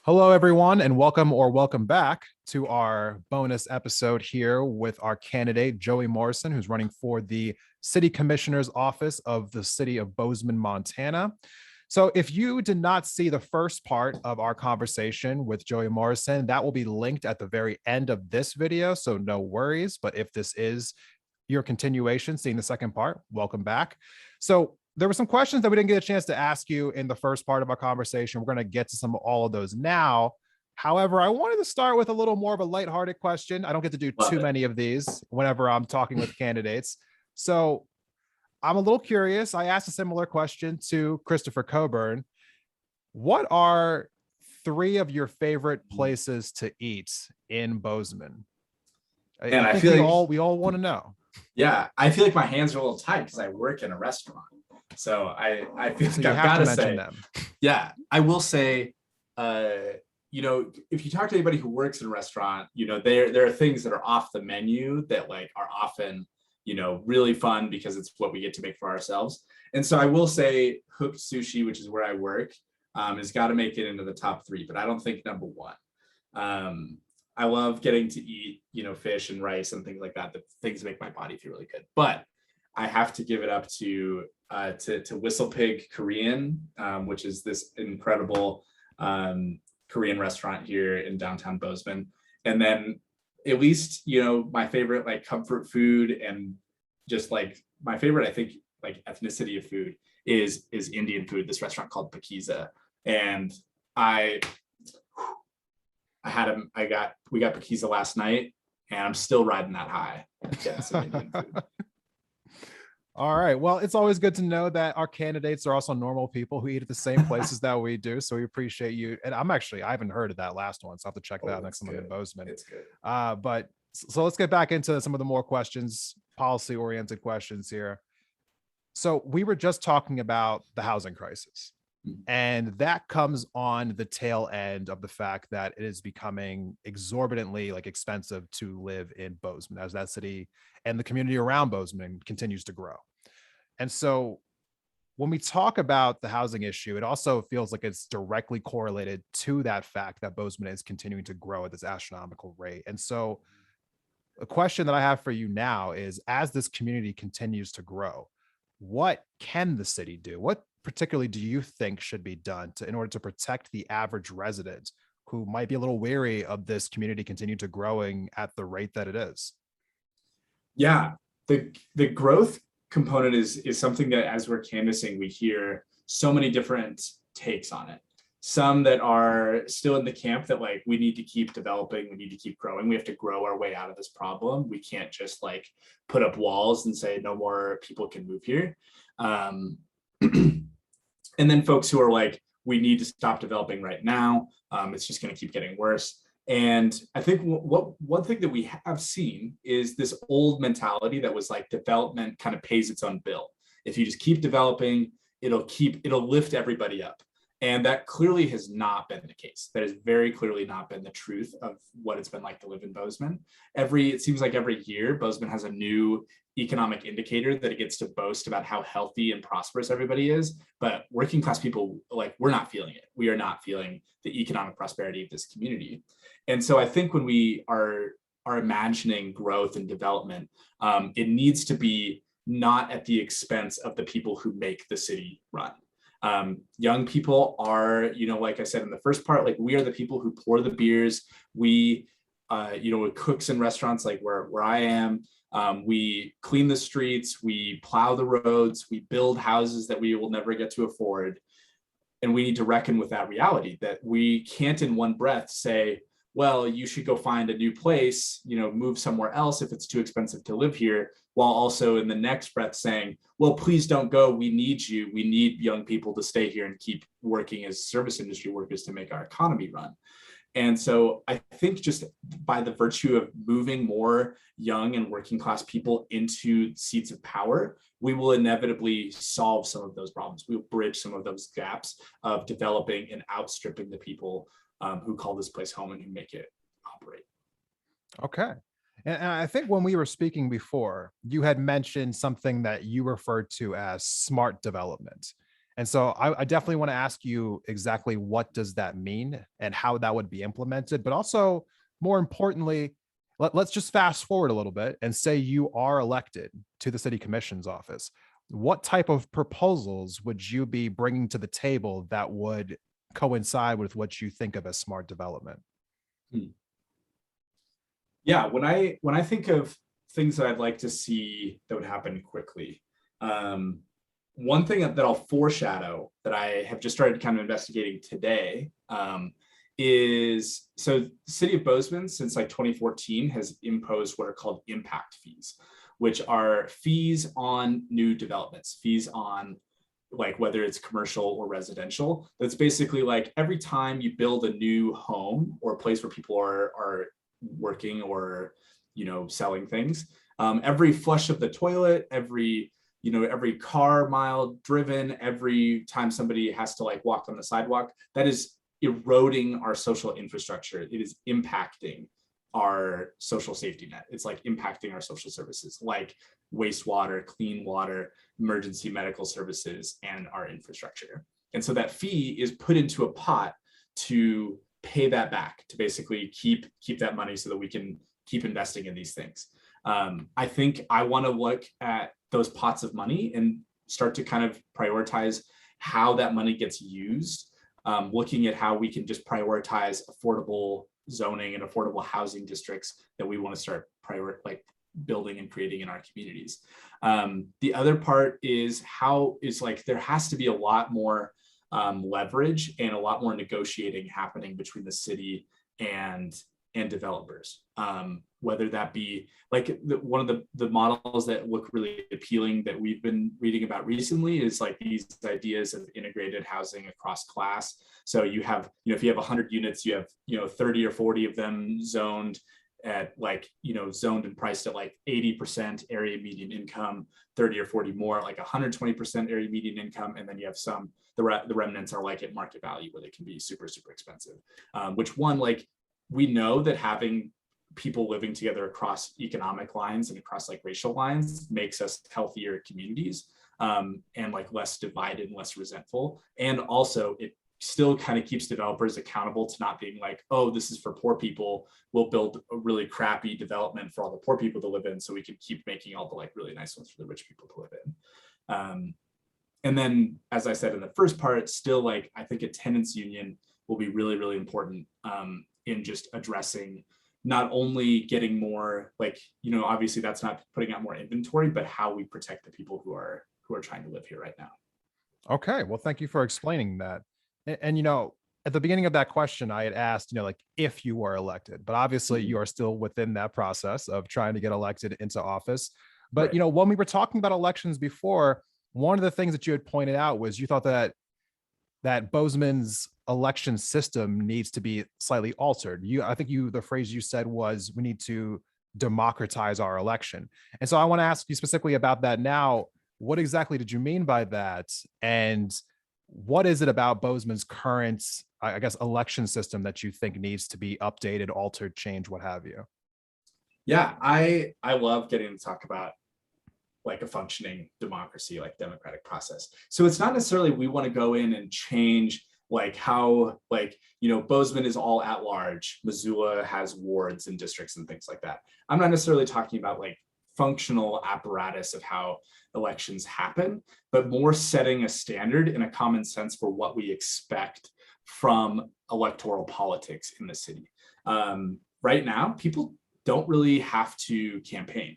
Hello, everyone, and welcome back to our bonus episode here with our candidate, Joey Morrison, who's running for the City Commissioner's Office of the City of Bozeman, Montana. So if you did not see the first part of our conversation with Joey Morrison, that will be linked at the very end of this video, so no worries. But if this is your continuation, seeing the second part, welcome back. So there were some questions that we didn't get a chance to ask you in the first part of our conversation. We're going to get to some of all of those now. However, I wanted to start with a little more of a lighthearted question. I don't get to do too many of these whenever I'm talking with candidates. So I'm a little curious. I asked a similar question to Christopher Coburn. What are three of your favorite places to eat in Bozeman? And I think we all want to know. Yeah, I feel like my hands are a little tight because I work in a restaurant. So I feel like I've got to say them. Yeah, I will say, if you talk to anybody who works in a restaurant, there are things that are off the menu that like are often, really fun because it's what we get to make for ourselves. And so I will say Hooked Sushi, which is where I work, has got to make it into the top three, but I don't think number one. I love getting to eat, fish and rice and things like that. The things make my body feel really good. But I have to give it up to Whistle Pig Korean, which is this incredible Korean restaurant here in downtown Bozeman. And then at least, my favorite like comfort food and just like my favorite, I think, like ethnicity of food is Indian food, this restaurant called Pakiza. And we got Pakiza last night and I'm still riding that high. Indian food. All right. Well, it's always good to know that our candidates are also normal people who eat at the same places that we do. So we appreciate you. And I haven't heard of that last one. So I have to check that out next time I'm in Bozeman. It's good. But so let's get back into some of the more questions, policy oriented questions here. So we were just talking about the housing crisis. And that comes on the tail end of the fact that it is becoming exorbitantly expensive to live in Bozeman as that city and the community around Bozeman continues to grow. And so when we talk about the housing issue, it also feels like it's directly correlated to that fact that Bozeman is continuing to grow at this astronomical rate. And so a question that I have for you now is, as this community continues to grow, what can the city do? What particularly do you think should be done in order to protect the average resident who might be a little wary of this community continue to growing at the rate that it is? Yeah, the growth component is something that as we're canvassing, we hear so many different takes on it. Some that are still in the camp that like we need to keep developing, we need to keep growing, we have to grow our way out of this problem. We can't just like put up walls and say no more people can move here. And then folks who are like, we need to stop developing right now. It's just going to keep getting worse. And I think one thing that we have seen is this old mentality that was like development kind of pays its own bill. If you just keep developing, it'll lift everybody up. And that clearly has not been the case. That has very clearly not been the truth of what it's been like to live in Bozeman. It seems like every year, Bozeman has a new economic indicator that it gets to boast about how healthy and prosperous everybody is. But working class people, like, we're not feeling it. We are not feeling the economic prosperity of this community. And so I think when we are imagining growth and development, it needs to be not at the expense of the people who make the city run. Young people are, like I said in the first part, like we are the people who pour the beers. We, cooks in restaurants like where I am. We clean the streets, we plow the roads, we build houses that we will never get to afford. And we need to reckon with that reality that we can't in one breath say, well, you should go find a new place, move somewhere else if it's too expensive to live here, while also in the next breath saying, well, please don't go. We need you. We need young people to stay here and keep working as service industry workers to make our economy run. And so I think just by the virtue of moving more young and working class people into seats of power, we will inevitably solve some of those problems. We'll bridge some of those gaps of developing and outstripping the people who call this place home and who make it operate. Okay. And I think when we were speaking before, you had mentioned something that you referred to as smart development. And so I definitely want to ask you exactly what does that mean and how that would be implemented, but also more importantly, let's just fast forward a little bit and say you are elected to the city commission's office. What type of proposals would you be bringing to the table that would coincide with what you think of as smart development? Hmm. Yeah, when I think of things that I'd like to see that would happen quickly, um, one thing that I'll foreshadow that I have just started kind of investigating today, is so the city of Bozeman since like 2014 has imposed what are called impact fees, which are fees on new developments, fees on like whether it's commercial or residential. That's basically like every time you build a new home or a place where people are working or selling things, every flush of the toilet, every car mile driven, every time somebody has to like walk on the sidewalk, that is eroding our social infrastructure. It is impacting our social safety net. It's like impacting our social services like wastewater, clean water, emergency medical services, and our infrastructure. And so that fee is put into a pot to pay that back, to basically keep that money so that we can keep investing in these things. I think I want to look at those pots of money and start to kind of prioritize how that money gets used, looking at how we can just prioritize affordable zoning and affordable housing districts that we want to start building and creating in our communities. The other part is there has to be a lot more leverage and a lot more negotiating happening between the city and developers. Whether that be like one of the models that look really appealing that we've been reading about recently is like these ideas of integrated housing across class. So you have, if you have 100 units, you have 30 or 40 of them zoned at zoned and priced at like 80% area median income, 30 or 40 more like 120% area median income, and then you have the remnants are like at market value where they can be super expensive. Which one, like, we know that having people living together across economic lines and across like racial lines makes us healthier communities, and like less divided and less resentful. And also it still kind of keeps developers accountable to not being like, oh, this is for poor people, we'll build a really crappy development for all the poor people to live in so we can keep making all the like really nice ones for the rich people to live in. And then, as I said in the first part, still like I think a tenants union will be really important in just addressing not only getting more obviously that's not putting out more inventory, but how we protect the people who are trying to live here right now. Okay, well, thank you for explaining that. And at the beginning of that question, I had asked, like if you were elected, but obviously you are still within that process of trying to get elected into office. But Right. when we were talking about elections before, one of the things that you had pointed out was you thought that Bozeman's election system needs to be slightly altered. I think the phrase you said was we need to democratize our election. And so I want to ask you specifically about that now. What exactly did you mean by that? And what is it about Bozeman's current, I guess, election system that you think needs to be updated, altered, changed, what have you? Yeah, I love getting to talk about like a functioning democracy, like democratic process. So it's not necessarily we want to go in and change like how Bozeman is all at large, Missoula has wards and districts and things like that. I'm not necessarily talking about like functional apparatus of how elections happen, but more setting a standard and a common sense for what we expect from electoral politics in the city. Right now, people don't really have to campaign.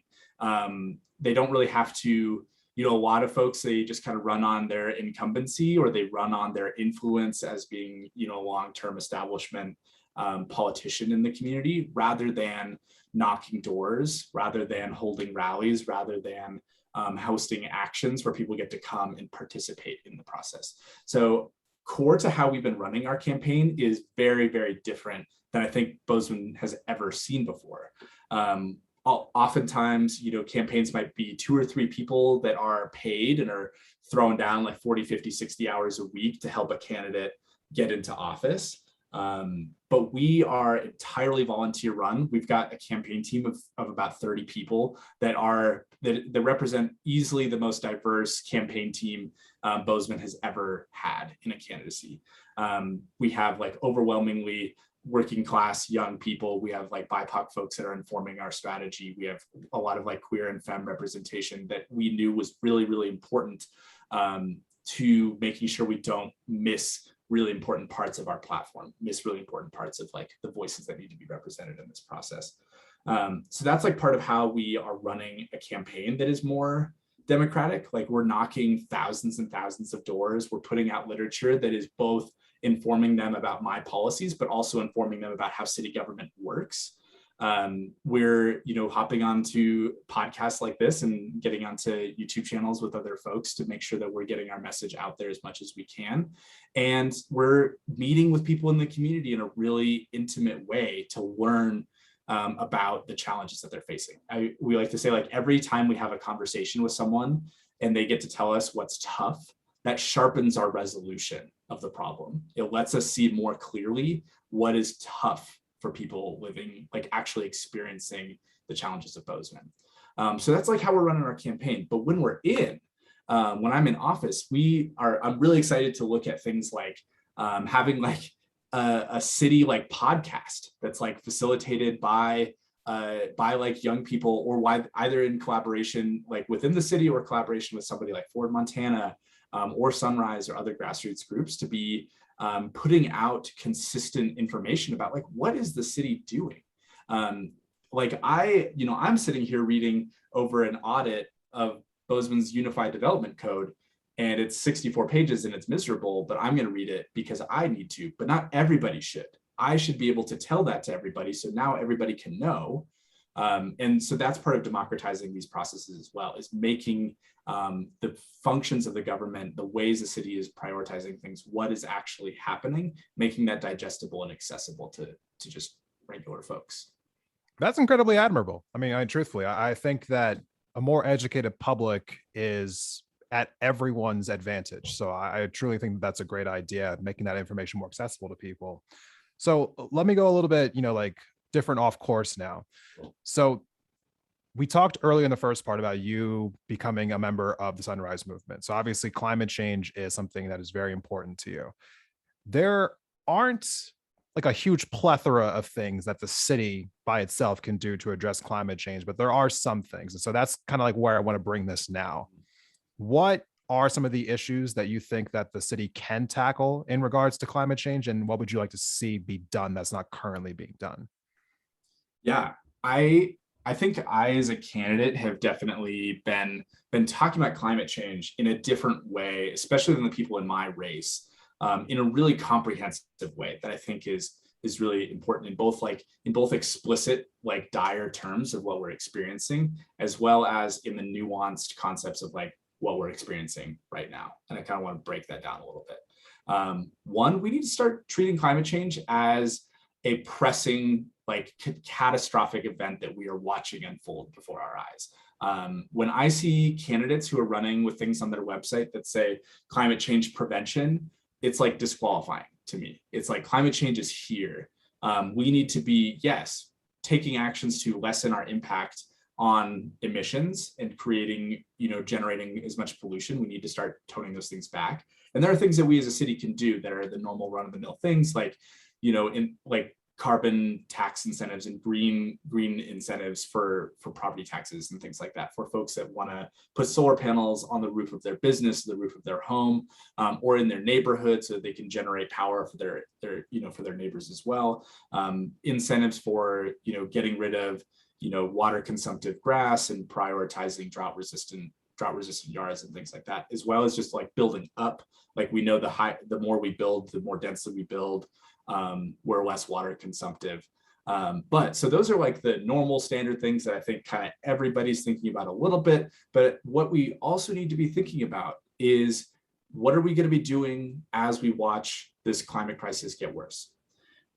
They don't really have to, a lot of folks, they just kind of run on their incumbency or they run on their influence as being, a long-term establishment politician in the community, rather than knocking doors, rather than holding rallies, rather than hosting actions where people get to come and participate in the process. So core to how we've been running our campaign is very different than I think Bozeman has ever seen before. Oftentimes, campaigns might be 2 or 3 people that are paid and are throwing down like 40, 50, 60 hours a week to help a candidate get into office. But we are entirely volunteer run. We've got a campaign team of about 30 people that are that represent easily the most diverse campaign team Bozeman has ever had in a candidacy. We have like overwhelmingly working class young people. We have like BIPOC folks that are informing our strategy. We have a lot of like queer and femme representation that we knew was really, really important to making sure we don't miss really important parts of our platform, miss really important parts of like the voices that need to be represented in this process. So that's like part of how we are running a campaign that is more democratic. Like we're knocking thousands and thousands of doors. We're putting out literature that is both informing them about my policies, but also informing them about how city government works. We're, hopping onto podcasts like this and getting onto YouTube channels with other folks to make sure that we're getting our message out there as much as we can. And we're meeting with people in the community in a really intimate way to learn about the challenges that they're facing. We like to say, like, every time we have a conversation with someone and they get to tell us what's tough, that sharpens our resolution of the problem. It lets us see more clearly what is tough for people living, like actually experiencing the challenges of Bozeman. So that's like how we're running our campaign. But when we're when I'm in office, I'm really excited to look at things like having like a city like podcast that's like facilitated by like young people, or either in collaboration like within the city or collaboration with somebody like Ford Montana or Sunrise or other grassroots groups, to be putting out consistent information about like, what is the city doing? I'm sitting here reading over an audit of Bozeman's Unified Development Code, and it's 64 pages and it's miserable, but I'm going to read it because I need to, but not everybody should. I should be able to tell that to everybody, so now everybody can know. And so that's part of democratizing these processes as well, is making the functions of the government, the ways the city is prioritizing things, what is actually happening, making that digestible and accessible to just regular folks. That's incredibly admirable. I mean, truthfully, I think that a more educated public is at everyone's advantage. So I truly think that's a great idea, making that information more accessible to people. So let me go a little bit, like different off course now. So we talked earlier in the first part about you becoming a member of the Sunrise Movement. So obviously climate change is something that is very important to you. There aren't like a huge plethora of things that the city by itself can do to address climate change, but there are some things. And so that's kind of like where I want to bring this now. What are some of the issues that you think that the city can tackle in regards to climate change? And what would you like to see be done that's not currently being done? Yeah, I think I, as a candidate, have definitely been talking about climate change in a different way, especially than the people in my race, in a really comprehensive way that I think is really important in both explicit, like dire terms of what we're experiencing, as well as in the nuanced concepts of like what we're experiencing right now. And I kind of want to break that down a little bit. One, we need to start treating climate change as a pressing, like catastrophic event that we are watching unfold before our eyes. When I see candidates who are running with things on their website that say climate change prevention, it's like disqualifying to me. It's like, climate change is here. We need to be, yes, taking actions to lessen our impact on emissions and creating, generating as much pollution. We need to start toning those things back. And there are things that we as a city can do that are the normal run-of-the-mill things, like, in like carbon tax incentives and green incentives for property taxes and things like that, for folks that want to put solar panels on the roof of their business, the roof of their home, or in their neighborhood, so that they can generate power for their for their neighbors as well. Incentives for getting rid of water consumptive grass and prioritizing drought resistant yards and things like that, as well as just like building up. Like, we know the more we build, the more densely we build, we're less water consumptive. But so those are like the normal standard things that I think kind of everybody's thinking about a little bit. But what we also need to be thinking about is, what are we going to be doing as we watch this climate crisis get worse?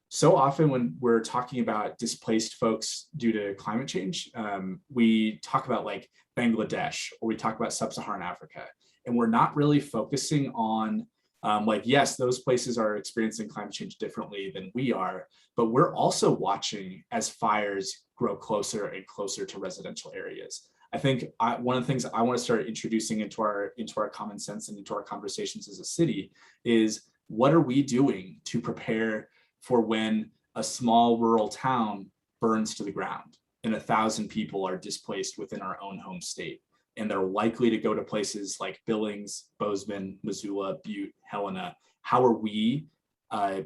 So often when we're talking about displaced folks due to climate change, we talk about like Bangladesh, or we talk about sub-Saharan Africa, and we're not really focusing on yes, those places are experiencing climate change differently than we are, but we're also watching as fires grow closer and closer to residential areas. I think one of the things I want to start introducing into our common sense and into our conversations as a city is, what are we doing to prepare for when a small rural town burns to the ground and 1,000 people are displaced within our own home state, and they're likely to go to places like Billings, Bozeman, Missoula, Butte, Helena? How are we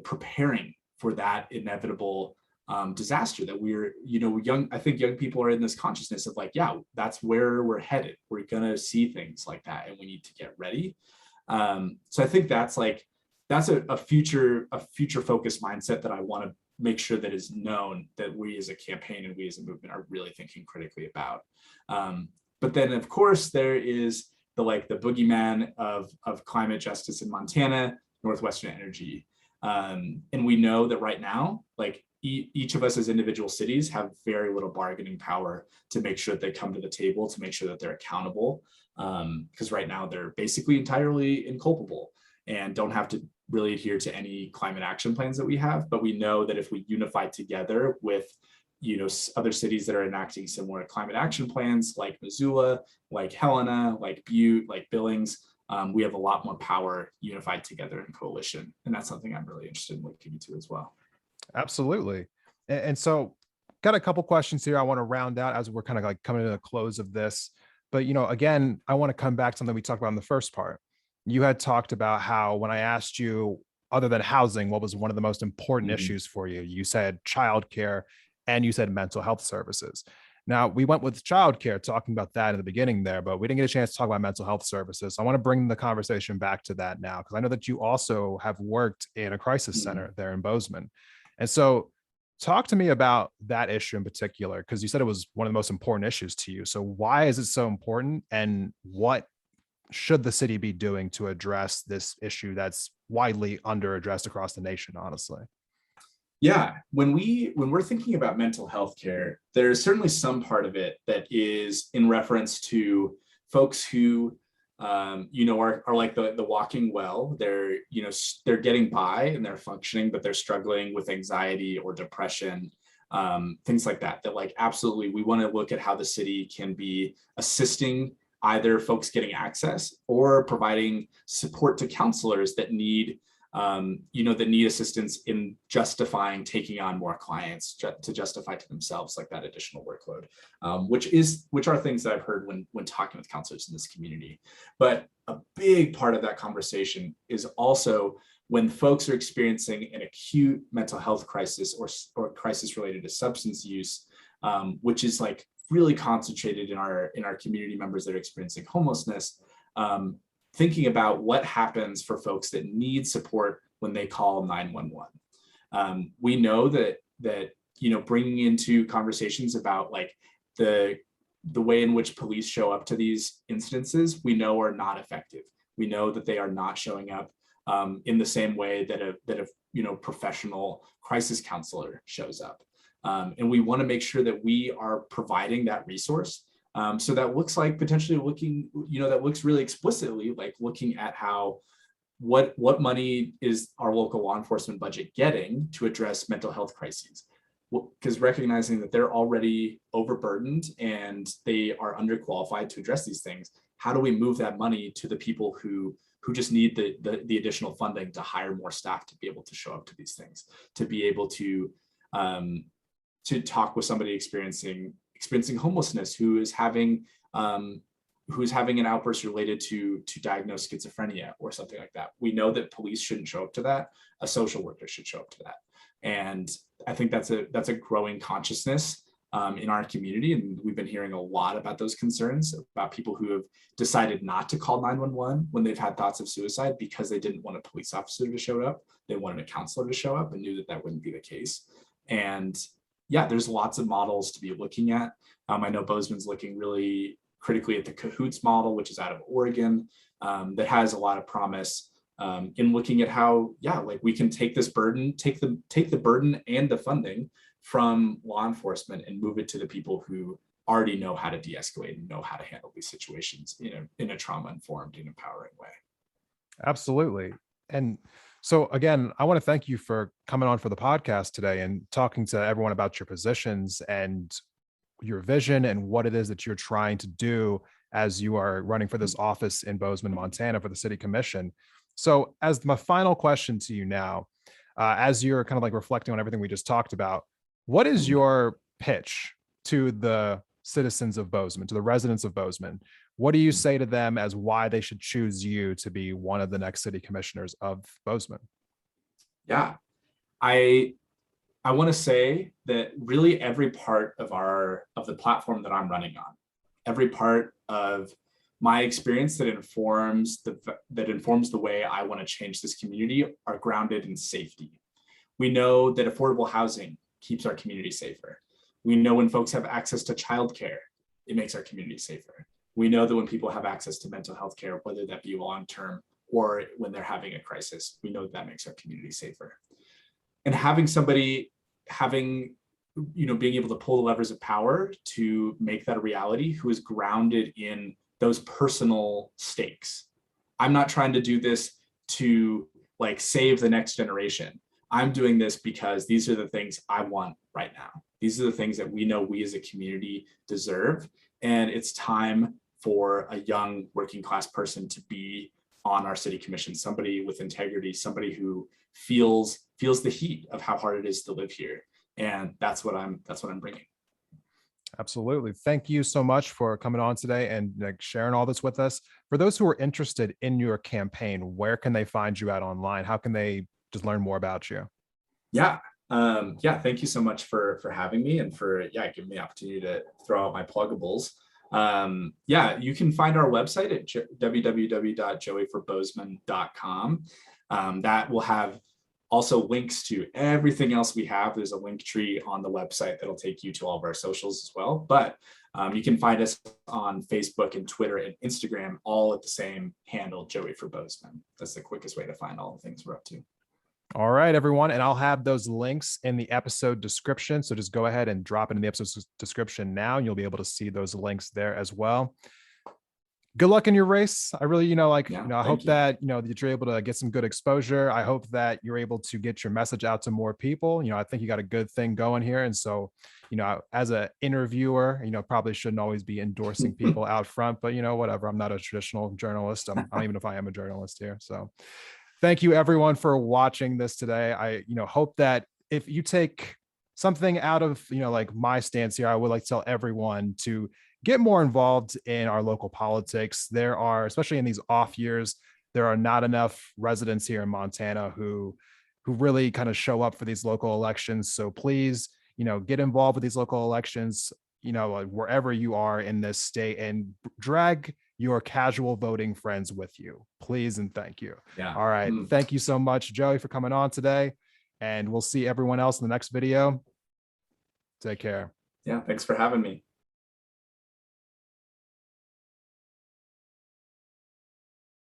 preparing for that inevitable disaster that we're, young? I think young people are in this consciousness of like, yeah, that's where we're headed. We're gonna see things like that, and we need to get ready. So I think that's a future focused mindset that I want to make sure that is known, that we as a campaign and we as a movement are really thinking critically about. But then of course there is the boogeyman of climate justice in Montana, Northwestern Energy. And we know that right now, each of us as individual cities have very little bargaining power to make sure that they come to the table, to make sure that they're accountable. Because right now they're basically entirely inculpable and don't have to really adhere to any climate action plans that we have. But we know that if we unify together with other cities that are enacting similar climate action plans, like Missoula, like Helena, like Butte, like Billings, we have a lot more power unified together in coalition. And that's something I'm really interested in looking into as well. Absolutely. And so got a couple questions here I want to round out as we're kind of like coming to the close of this. But, again, I want to come back to something we talked about in the first part. You had talked about how when I asked you, other than housing, what was one of the most important issues for you? You said childcare and you said mental health services. Now, we went with childcare, talking about that in the beginning there, but we didn't get a chance to talk about mental health services. So I want to bring the conversation back to that now, because I know that you also have worked in a crisis center there in Bozeman. And so talk to me about that issue in particular, because you said it was one of the most important issues to you. So why is it so important, and what should the city be doing to address this issue that's widely under addressed across the nation, honestly? Yeah, when we're thinking about mental health care, there's certainly some part of it that is in reference to folks who are like the walking well. They're getting by and they're functioning, but they're struggling with anxiety or depression, things like that. That absolutely, we want to look at how the city can be assisting either folks getting access or providing support to counselors that need assistance in justifying taking on more clients, to justify to themselves that additional workload, which are things that I've heard when talking with counselors in this community. But a big part of that conversation is also when folks are experiencing an acute mental health crisis or crisis related to substance use, which is really concentrated in our community members that are experiencing homelessness. Thinking about what happens for folks that need support when they call 911. We know that bringing into conversations about the way in which police show up to these incidences, we know are not effective. We know that they are not showing up in the same way that a professional crisis counselor shows up. And we want to make sure that we are providing that resource. So that looks that looks really explicitly looking at how what money is our local law enforcement budget getting to address mental health crises, because recognizing that they're already overburdened and they are underqualified to address these things, how do we move that money to the people who just need the additional funding to hire more staff to be able to show up to these things, to be able to talk with somebody experiencing homelessness who is having an outburst related to diagnosed schizophrenia or something like that. We know that police shouldn't show up to that. A social worker should show up to that. And I think that's a growing consciousness in our community. And we've been hearing a lot about those concerns about people who have decided not to call 911 when they've had thoughts of suicide because they didn't want a police officer to show up. They wanted a counselor to show up and knew that wouldn't be the case. And yeah, there's lots of models to be looking at. I know Bozeman's looking really critically at the Cahoots model, which is out of Oregon, that has a lot of promise in looking at how, we can take this burden, take the burden and the funding from law enforcement and move it to the people who already know how to de-escalate and know how to handle these situations in a trauma-informed and empowering way. Absolutely. And so again, I want to thank you for coming on for the podcast today and talking to everyone about your positions and your vision and what it is that you're trying to do as you are running for this office in Bozeman, Montana for the city commission. So as my final question to you now, as you're kind of like reflecting on everything we just talked about, what is your pitch to the citizens of Bozeman, to the residents of Bozeman? What do you say to them as why they should choose you to be one of the next city commissioners of Bozeman? Yeah, I want to say that really every part of the platform that I'm running on, every part of my experience that informs the way I want to change this community are grounded in safety. We know that affordable housing keeps our community safer. We know when folks have access to childcare, it makes our community safer. We know that when people have access to mental health care, whether that be long-term or when they're having a crisis, we know that makes our community safer. And being able to pull the levers of power to make that a reality, who is grounded in those personal stakes. I'm not trying to do this to like save the next generation. I'm doing this because these are the things I want right now. These are the things that we know we as a community deserve. And it's time for a young working class person to be on our city commission, somebody with integrity, somebody who feels the heat of how hard it is to live here. And that's what I'm bringing. Absolutely. Thank you so much for coming on today and like sharing all this with us. For those who are interested in your campaign, where can they find you at online? How can they just learn more about you? Yeah. Thank you so much for having me and for giving me the opportunity to throw out my pluggables. You can find our website at www.joeyforbozeman.com. That will have also links to everything else we have. There's a link tree on the website that'll take you to all of our socials as well. But you can find us on Facebook and Twitter and Instagram, all at the same handle, Joey for Bozeman. That's the quickest way to find all the things we're up to. All right, everyone. And I'll have those links in the episode description. So just go ahead and drop it in the episode description now, and you'll be able to see those links there as well. Good luck in your race. I really, I hope that, that you're able to get some good exposure. I hope that you're able to get your message out to more people. I think you got a good thing going here. And so, as an interviewer, probably shouldn't always be endorsing people out front, but whatever. I'm not a traditional journalist. I don't even know if I am a journalist here. So thank you everyone for watching this today. I, hope that if you take something out of, like my stance here, I would like to tell everyone to get more involved in our local politics. There are, especially in these off years, there are not enough residents here in Montana who really kind of show up for these local elections. So please, get involved with these local elections, wherever you are in this state, and drag your casual voting friends with you, please. And thank you. Yeah. All right. Thank you so much, Joey, for coming on today. And we'll see everyone else in the next video. Take care. Yeah. Thanks for having me.